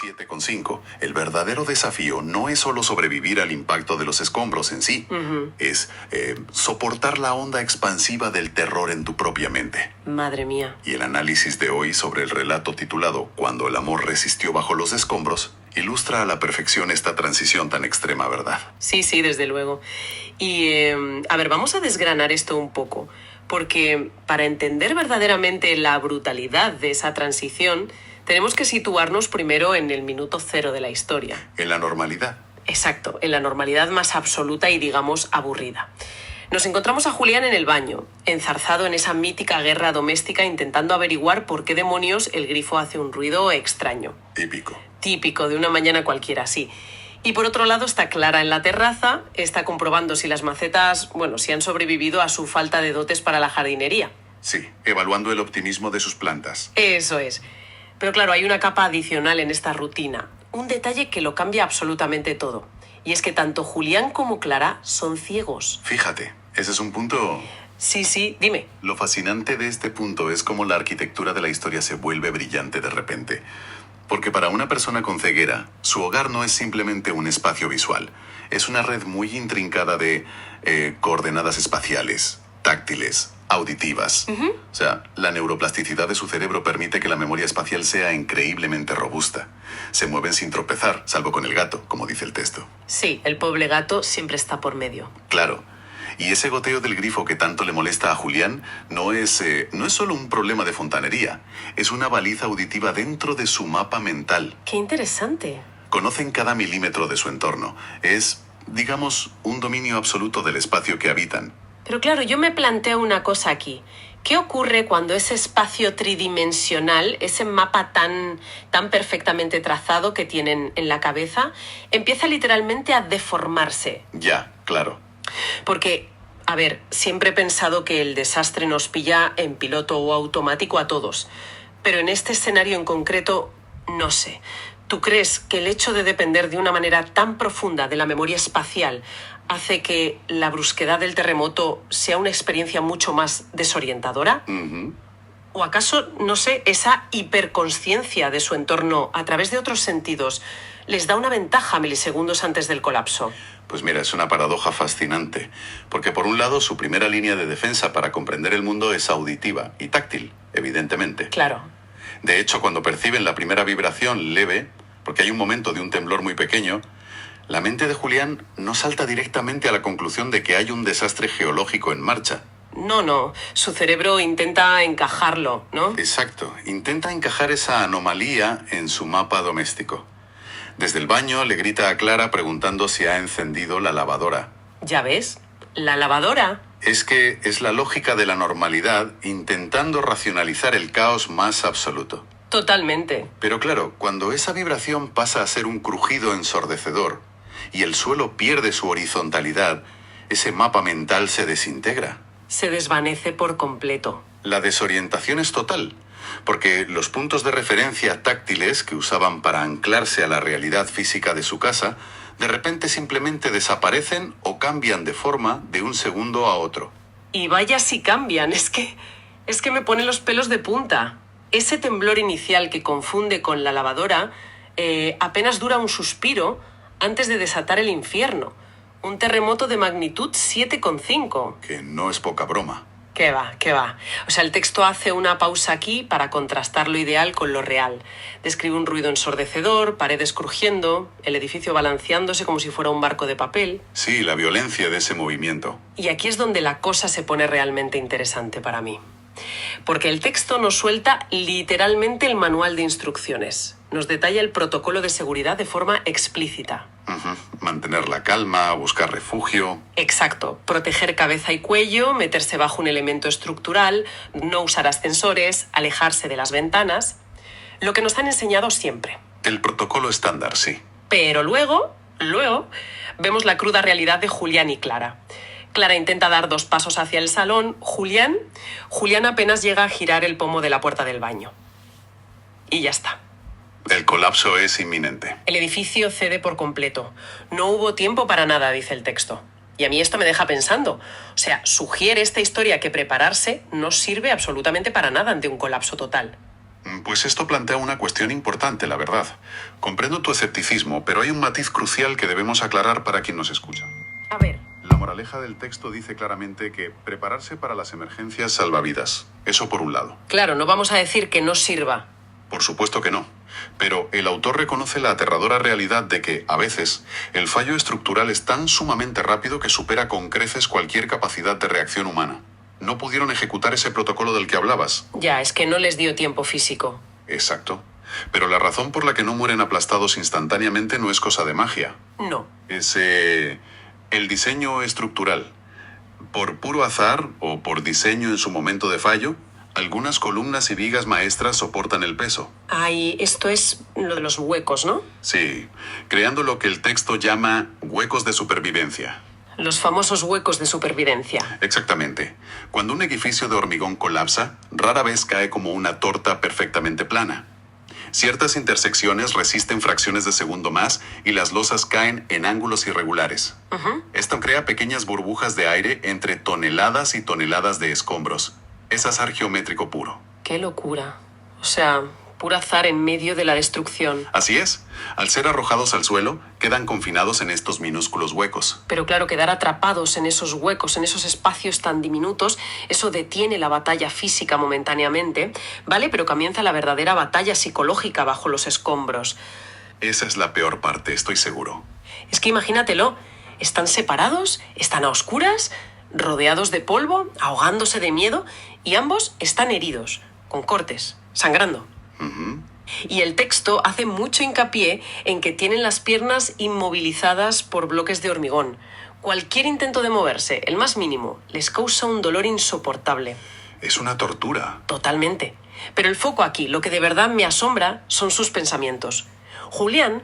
7,5. El verdadero desafío no es solo sobrevivir al impacto de los escombros en sí, es soportar la onda expansiva del terror en tu propia mente. Madre mía. Y el análisis de hoy sobre el relato titulado Cuando el amor resistió bajo los escombros ilustra a la perfección esta transición tan extrema, ¿verdad? Sí, desde luego. Y, a ver, vamos a desgranar esto un poco, porque para entender verdaderamente la brutalidad de esa transición, tenemos que situarnos primero en el minuto cero de la historia. En la normalidad. Exacto, en la normalidad más absoluta y, digamos, aburrida. Nos encontramos a Julián en el baño, enzarzado en esa mítica guerra doméstica, intentando averiguar por qué demonios el grifo hace un ruido extraño. Típico de una mañana cualquiera, sí. Y por otro lado está Clara en la terraza, está comprobando si las macetas, si han sobrevivido a su falta de dotes para la jardinería. Sí, evaluando el optimismo de sus plantas. Eso es. Pero claro, hay una capa adicional en esta rutina, un detalle que lo cambia absolutamente todo. Y es que tanto Julián como Clara son ciegos. Fíjate, ese es un punto... Sí, dime. Lo fascinante de este punto es cómo la arquitectura de la historia se vuelve brillante de repente. Porque para una persona con ceguera, su hogar no es simplemente un espacio visual. Es una red muy intrincada de coordenadas espaciales, táctiles, auditivas. O sea, la neuroplasticidad de su cerebro permite que la memoria espacial sea increíblemente robusta. Se mueven sin tropezar, salvo con el gato, como dice el texto. Sí, el pobre gato siempre está por medio. Claro. Y ese goteo del grifo que tanto le molesta a Julián no es solo un problema de fontanería. Es una baliza auditiva dentro de su mapa mental. ¡Qué interesante! Conocen cada milímetro de su entorno. Es, digamos, un dominio absoluto del espacio que habitan. Pero claro, yo me planteo una cosa aquí. ¿Qué ocurre cuando ese espacio tridimensional, ese mapa tan perfectamente trazado que tienen en la cabeza, empieza literalmente a deformarse? Ya, claro. Porque, a ver, siempre he pensado que el desastre nos pilla en piloto o automático a todos. Pero en este escenario en concreto, no sé. ¿Tú crees que el hecho de depender de una manera tan profunda de la memoria espacial hace que la brusquedad del terremoto sea una experiencia mucho más desorientadora? ¿O acaso, no sé, esa hiperconsciencia de su entorno a través de otros sentidos les da una ventaja milisegundos antes del colapso? Pues mira, es una paradoja fascinante, porque por un lado su primera línea de defensa para comprender el mundo es auditiva y táctil, evidentemente. Claro. De hecho, cuando perciben la primera vibración leve, porque hay un momento de un temblor muy pequeño, la mente de Julián no salta directamente a la conclusión de que hay un desastre geológico en marcha. No, su cerebro intenta encajarlo, ¿no? Exacto, intenta encajar esa anomalía en su mapa doméstico. Desde el baño le grita a Clara preguntando si ha encendido la lavadora. ¿Ya ves? ¿La lavadora? Es que es la lógica de la normalidad intentando racionalizar el caos más absoluto. Totalmente. Pero claro, cuando esa vibración pasa a ser un crujido ensordecedor y el suelo pierde su horizontalidad, ese mapa mental se desintegra. Se desvanece por completo. La desorientación es total, porque los puntos de referencia táctiles que usaban para anclarse a la realidad física de su casa, de repente simplemente desaparecen o cambian de forma de un segundo a otro. Y vaya si cambian, es que me ponen los pelos de punta. Ese temblor inicial que confunde con la lavadora apenas dura un suspiro antes de desatar el infierno. Un terremoto de magnitud 7,5. Que no es poca broma. ¿Qué va? O sea, el texto hace una pausa aquí para contrastar lo ideal con lo real. Describe un ruido ensordecedor, paredes crujiendo, el edificio balanceándose como si fuera un barco de papel. Sí, la violencia de ese movimiento. Y aquí es donde la cosa se pone realmente interesante para mí. Porque el texto nos suelta literalmente el manual de instrucciones. Nos detalla el protocolo de seguridad de forma explícita. Mantener la calma, buscar refugio. Exacto. Proteger cabeza y cuello, meterse bajo un elemento estructural, no usar ascensores, alejarse de las ventanas. Lo que nos han enseñado siempre. El protocolo estándar, sí. Pero luego, vemos la cruda realidad de Julián y Clara. Clara intenta dar 2 pasos hacia el salón. Julián apenas llega a girar el pomo de la puerta del baño. Y ya está. El colapso es inminente. El edificio cede por completo. No hubo tiempo para nada, dice el texto. Y a mí esto me deja pensando. O sea, sugiere esta historia que prepararse no sirve absolutamente para nada ante un colapso total. Pues esto plantea una cuestión importante, la verdad. Comprendo tu escepticismo, pero hay un matiz crucial que debemos aclarar para quien nos escucha. A ver. La moraleja del texto dice claramente que prepararse para las emergencias salva vidas. Eso por un lado. Claro, no vamos a decir que no sirva. Por supuesto que no. Pero el autor reconoce la aterradora realidad de que, a veces, el fallo estructural es tan sumamente rápido que supera con creces cualquier capacidad de reacción humana. No pudieron ejecutar ese protocolo del que hablabas. Ya, es que no les dio tiempo físico. Exacto. Pero la razón por la que no mueren aplastados instantáneamente no es cosa de magia. No. Es el diseño estructural. Por puro azar o por diseño en su momento de fallo, algunas columnas y vigas maestras soportan el peso. Ay, esto es lo de los huecos, ¿no? Sí, creando lo que el texto llama huecos de supervivencia. Los famosos huecos de supervivencia. Exactamente. Cuando un edificio de hormigón colapsa, rara vez cae como una torta perfectamente plana. Ciertas intersecciones resisten fracciones de segundo más y las losas caen en ángulos irregulares. Esto crea pequeñas burbujas de aire entre toneladas y toneladas de escombros. Es azar geométrico puro. ¡Qué locura! O sea, puro azar en medio de la destrucción. Así es. Al ser arrojados al suelo, quedan confinados en estos minúsculos huecos. Pero claro, quedar atrapados en esos huecos, en esos espacios tan diminutos, eso detiene la batalla física momentáneamente, ¿vale? Pero comienza la verdadera batalla psicológica bajo los escombros. Esa es la peor parte, estoy seguro. Es que imagínatelo, están separados, están a oscuras, rodeados de polvo, ahogándose de miedo, y ambos están heridos, con cortes, sangrando. Y el texto hace mucho hincapié en que tienen las piernas inmovilizadas por bloques de hormigón. Cualquier intento de moverse, el más mínimo, les causa un dolor insoportable. Es una tortura. Totalmente. Pero el foco aquí, lo que de verdad me asombra, son sus pensamientos. Julián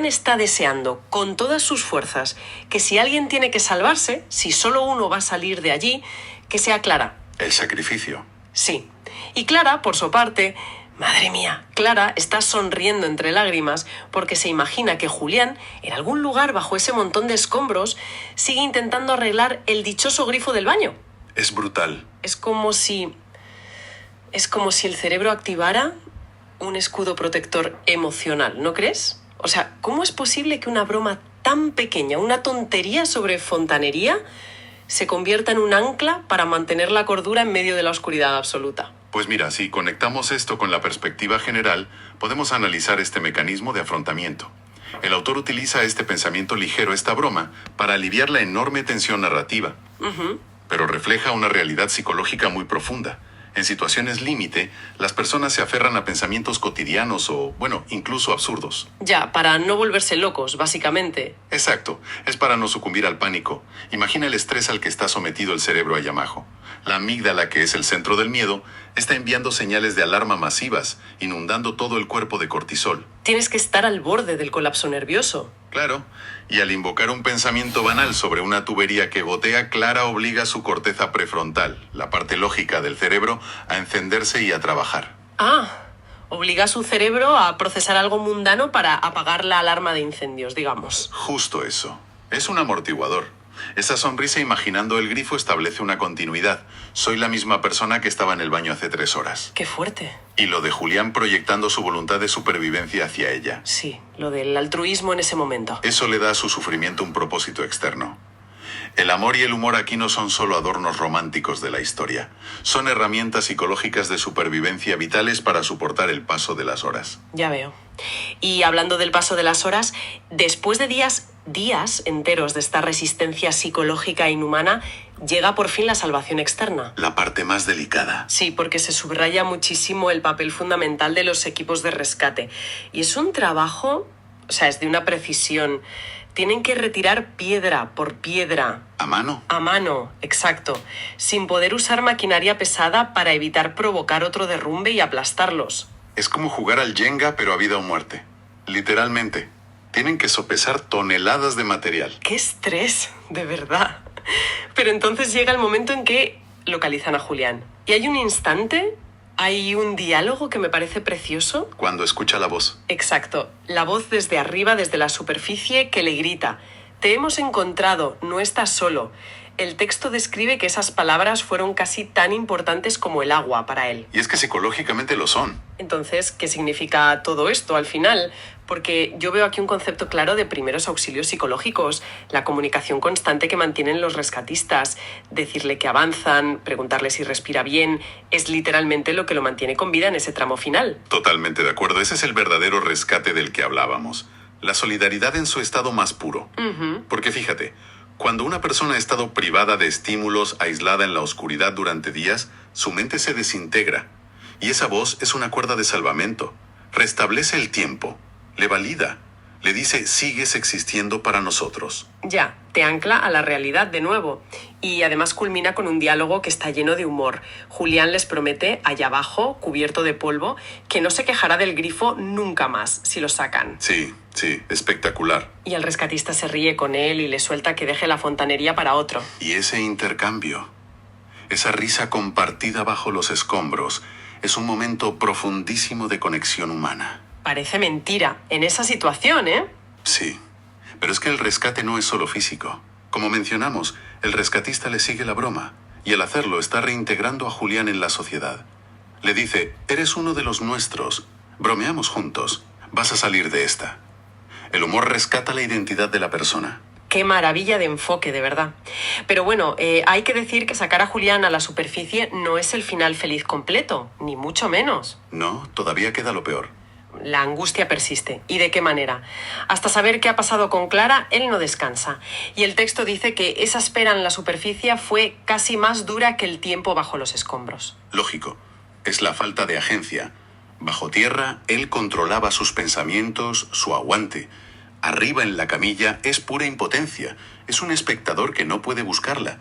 está deseando con todas sus fuerzas que si alguien tiene que salvarse, si solo uno va a salir de allí, que sea Clara. El sacrificio. Sí. Y Clara, por su parte, madre mía, Clara está sonriendo entre lágrimas porque se imagina que Julián, en algún lugar bajo ese montón de escombros, sigue intentando arreglar el dichoso grifo del baño. Es brutal. Es como si el cerebro activara un escudo protector emocional, ¿no crees? O sea, ¿cómo es posible que una broma tan pequeña, una tontería sobre fontanería, se convierta en un ancla para mantener la cordura en medio de la oscuridad absoluta? Pues mira, si conectamos esto con la perspectiva general, podemos analizar este mecanismo de afrontamiento. El autor utiliza este pensamiento ligero, esta broma, para aliviar la enorme tensión narrativa. Pero refleja una realidad psicológica muy profunda. En situaciones límite, las personas se aferran a pensamientos cotidianos o, bueno, incluso absurdos. Ya, para no volverse locos, básicamente. Exacto, es para no sucumbir al pánico. Imagina el estrés al que está sometido el cerebro a Yamajo. La amígdala, que es el centro del miedo, está enviando señales de alarma masivas, inundando todo el cuerpo de cortisol. Tienes que estar al borde del colapso nervioso. Claro, y al invocar un pensamiento banal sobre una tubería que gotea, Clara obliga a su corteza prefrontal, la parte lógica del cerebro, a encenderse y a trabajar. Obliga a su cerebro a procesar algo mundano para apagar la alarma de incendios, digamos. Justo eso. Es un amortiguador. Esa sonrisa imaginando el grifo establece una continuidad. Soy la misma persona que estaba en el baño hace 3 horas. ¡Qué fuerte! Y lo de Julián proyectando su voluntad de supervivencia hacia ella. Sí, lo del altruismo en ese momento. Eso le da a su sufrimiento un propósito externo. El amor y el humor aquí no son solo adornos románticos de la historia. Son herramientas psicológicas de supervivencia vitales para soportar el paso de las horas. Ya veo. Y hablando del paso de las horas, después de días enteros de esta resistencia psicológica inhumana, llega por fin la salvación externa. La parte más delicada. Sí, porque se subraya muchísimo el papel fundamental de los equipos de rescate. Y es un trabajo, o sea, es de una precisión. Tienen que retirar piedra por piedra. ¿A mano? A mano, exacto. Sin poder usar maquinaria pesada para evitar provocar otro derrumbe y aplastarlos. Es como jugar al Jenga, pero a vida o muerte. Literalmente. Tienen que sopesar toneladas de material. ¡Qué estrés! De verdad. Pero entonces llega el momento en que localizan a Julián. Y hay un instante, hay un diálogo que me parece precioso. Cuando escucha la voz. Exacto. La voz desde arriba, desde la superficie, que le grita: te hemos encontrado, no estás solo. el texto describe que esas palabras fueron casi tan importantes como el agua para él. Y es que psicológicamente lo son. Entonces, ¿qué significa todo esto al final? Porque yo veo aquí un concepto claro de primeros auxilios psicológicos, la comunicación constante que mantienen los rescatistas, decirle que avanzan, preguntarle si respira bien, es literalmente lo que lo mantiene con vida en ese tramo final. Totalmente de acuerdo. Ese es el verdadero rescate del que hablábamos. La solidaridad en su estado más puro. Porque fíjate, cuando una persona ha estado privada de estímulos, aislada en la oscuridad durante días, su mente se desintegra. Y esa voz es una cuerda de salvamento. Restablece el tiempo, le valida, le dice, sigues existiendo para nosotros. Ya, te ancla a la realidad de nuevo. Y además culmina con un diálogo que está lleno de humor. Julián les promete, allá abajo, cubierto de polvo, que no se quejará del grifo nunca más si lo sacan. Sí, espectacular. Y el rescatista se ríe con él y le suelta que deje la fontanería para otro. Y ese intercambio, esa risa compartida bajo los escombros, es un momento profundísimo de conexión humana. Parece mentira, en esa situación, ¿eh? Sí, pero es que el rescate no es solo físico. Como mencionamos, el rescatista le sigue la broma, y al hacerlo está reintegrando a Julián en la sociedad. Le dice, eres uno de los nuestros, bromeamos juntos, vas a salir de esta. El humor rescata la identidad de la persona. Qué maravilla de enfoque, de verdad. Pero bueno, hay que decir que sacar a Julián a la superficie no es el final feliz completo, ni mucho menos. No, todavía queda lo peor. La angustia persiste. ¿Y de qué manera? Hasta saber qué ha pasado con Clara, él no descansa. Y el texto dice que esa espera en la superficie fue casi más dura que el tiempo bajo los escombros. Lógico, es la falta de agencia. Bajo tierra, él controlaba sus pensamientos, su aguante. Arriba en la camilla es pura impotencia. Es un espectador que no puede buscarla.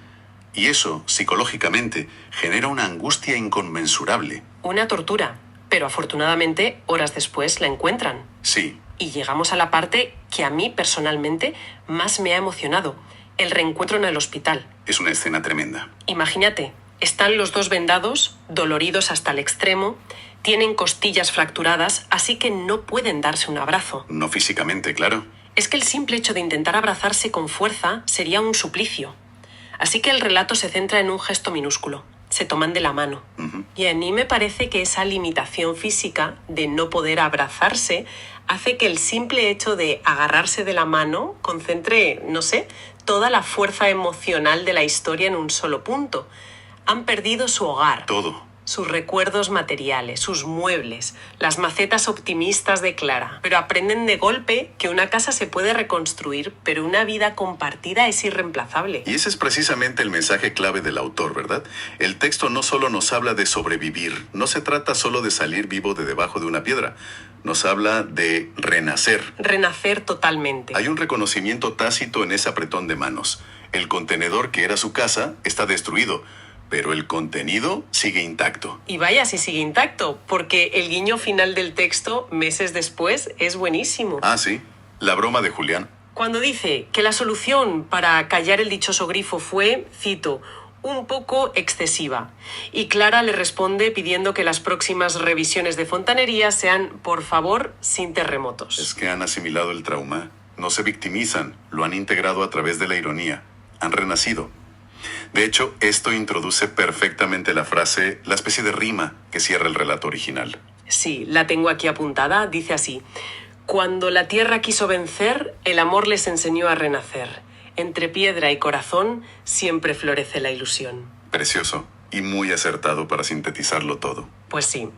Y eso, psicológicamente, genera una angustia inconmensurable. Una tortura. Pero afortunadamente, horas después la encuentran. Sí. Y llegamos a la parte que a mí personalmente más me ha emocionado. El reencuentro en el hospital. Es una escena tremenda. Imagínate, están los dos vendados, doloridos hasta el extremo, tienen costillas fracturadas, así que no pueden darse un abrazo. No físicamente, claro. Es que el simple hecho de intentar abrazarse con fuerza sería un suplicio. Así que el relato se centra en un gesto minúsculo. Se toman de la mano. Y a mí me parece que esa limitación física de no poder abrazarse hace que el simple hecho de agarrarse de la mano concentre, no sé, toda la fuerza emocional de la historia en un solo punto. Han perdido su hogar. Todo. Sus recuerdos materiales, sus muebles, las macetas optimistas de Clara. Pero aprenden de golpe que una casa se puede reconstruir, pero una vida compartida es irreemplazable. Y ese es precisamente el mensaje clave del autor, ¿verdad? El texto no solo nos habla de sobrevivir, no se trata solo de salir vivo de debajo de una piedra, nos habla de renacer. Renacer totalmente. Hay un reconocimiento tácito en ese apretón de manos. El contenedor que era su casa está destruido, pero el contenido sigue intacto. Y vaya si sigue intacto, porque el guiño final del texto, meses después, es buenísimo. Ah, sí, la broma de Julián. Cuando dice que la solución para callar el dichoso grifo fue, cito, un poco excesiva. Y Clara le responde pidiendo que las próximas revisiones de fontanería sean, por favor, sin terremotos. Es que han asimilado el trauma, no se victimizan, lo han integrado a través de la ironía, han renacido. De hecho, esto introduce perfectamente la frase, la especie de rima que cierra el relato original. Sí, la tengo aquí apuntada, dice así. Cuando la tierra quiso vencer, el amor les enseñó a renacer. Entre piedra y corazón siempre florece la ilusión. Precioso y muy acertado para sintetizarlo todo. Pues sí.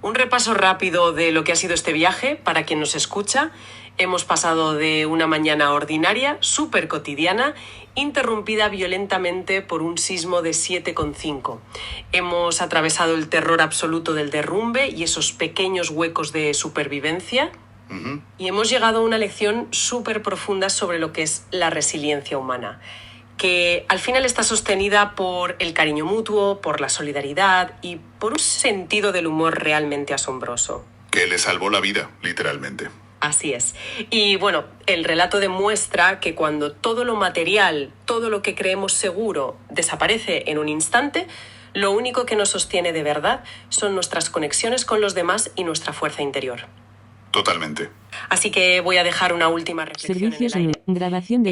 Un repaso rápido de lo que ha sido este viaje para quien nos escucha. Hemos pasado de una mañana ordinaria, súper cotidiana, interrumpida violentamente por un sismo de 7,5. Hemos atravesado el terror absoluto del derrumbe y esos pequeños huecos de supervivencia. Y hemos llegado a una lección súper profunda sobre lo que es la resiliencia humana, que al final está sostenida por el cariño mutuo, por la solidaridad y por un sentido del humor realmente asombroso. Que le salvó la vida, literalmente. Así es. Y bueno, el relato demuestra que cuando todo lo material, todo lo que creemos seguro, desaparece en un instante, lo único que nos sostiene de verdad son nuestras conexiones con los demás y nuestra fuerza interior. Totalmente. Así que voy a dejar una última reflexión. Servicios en el aire. en grabación de la